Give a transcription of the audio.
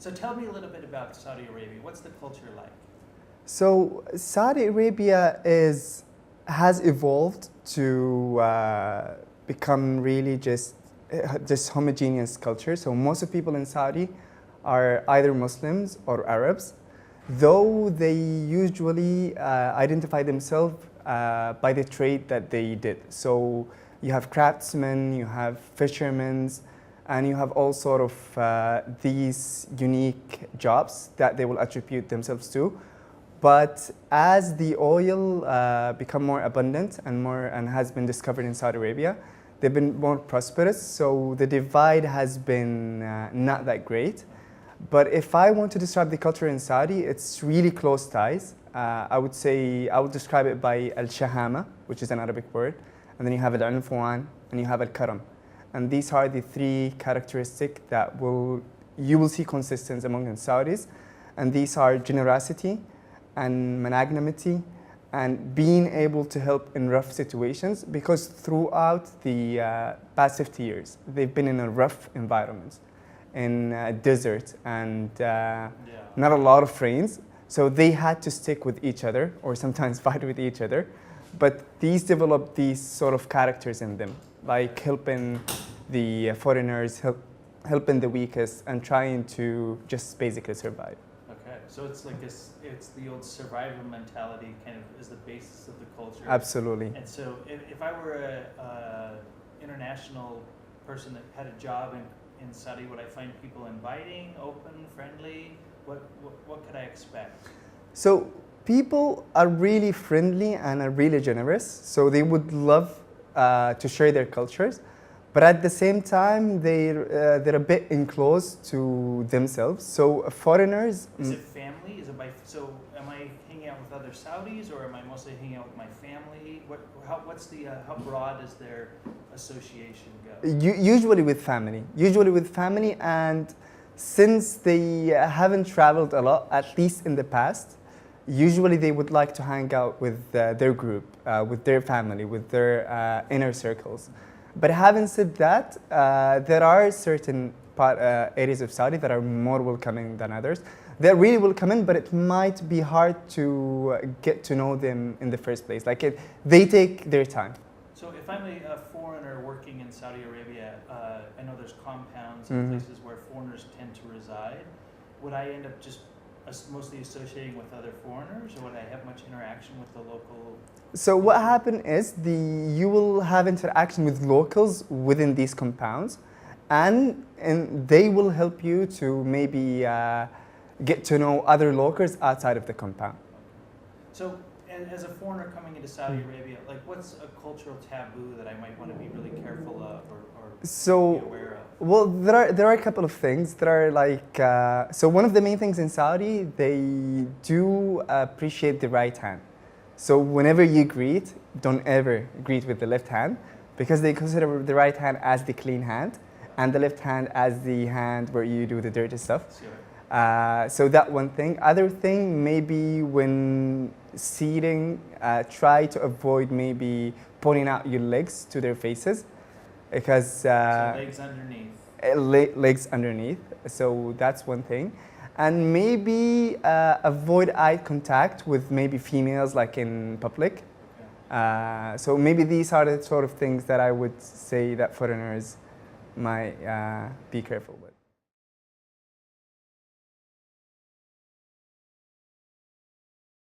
So tell me a little bit about Saudi Arabia. What's the culture like? So Saudi Arabia has evolved to become really just homogeneous culture. So most of people in Saudi are either Muslims or Arabs, though they usually identify themselves by the trade that they did. So you have craftsmen, you have fishermen, and you have all sort of these unique jobs that they will attribute themselves to. But as the oil become more abundant and has been discovered in Saudi Arabia, they've been more prosperous. So the divide has been not that great. But if I want to describe the culture in Saudi, it's really close ties. I would describe it by al-shahama, which is an Arabic word, and then you have al-unfuan, and you have al-karam. And these are the three characteristics that you will see consistent among the Saudis. And these are generosity and magnanimity and being able to help in rough situations, because throughout the past 50 years, they've been in a rough environment, in a desert and not a lot of rains. So they had to stick with each other or sometimes fight with each other. But these developed these sort of characters in them, like helping the foreigners, helping the weakest, and trying to just basically survive. Okay, so it's like it's the old survivor mentality kind of is the basis of the culture. Absolutely. And so if I were a international person that had a job in Saudi, would I find people inviting, open, friendly? What could I expect? So people are really friendly and are really generous. So they would love to share their cultures, but at the same time they're a bit enclosed to themselves. So foreigners. Is it family? Is it so? Am I hanging out with other Saudis, or am I mostly hanging out with my family? How broad is their association go? Usually with family. Usually with family, and since they haven't traveled a lot, at least in the past, usually they would like to hang out with their group, with their family, with their inner circles. But having said that, there are certain areas of Saudi that are more welcoming than others. They're really welcoming, but it might be hard to get to know them in the first place. They take their time. So if I'm a foreigner working in Saudi Arabia, I know there's compounds and places where foreigners tend to reside. Would I end up just mostly associating with other foreigners, or would I have much interaction with the local? So what happened is you will have interaction with locals within these compounds, and they will help you to maybe get to know other locals outside of the compound. So as a foreigner coming into Saudi Arabia, what's a cultural taboo that I might want to be really careful of or be aware of? Well, there are a couple of things. There are so one of the main things in Saudi, they do appreciate the right hand. So whenever you greet, don't ever greet with the left hand, because they consider the right hand as the clean hand and the left hand as the hand where you do the dirty stuff. Sure. So that one thing. Other thing, maybe when seating, try to avoid maybe pointing out your legs to their faces, because so legs underneath. Legs underneath. So that's one thing. And maybe avoid eye contact with maybe females, like in public. Okay. So maybe these are the sort of things that I would say that foreigners might be careful with.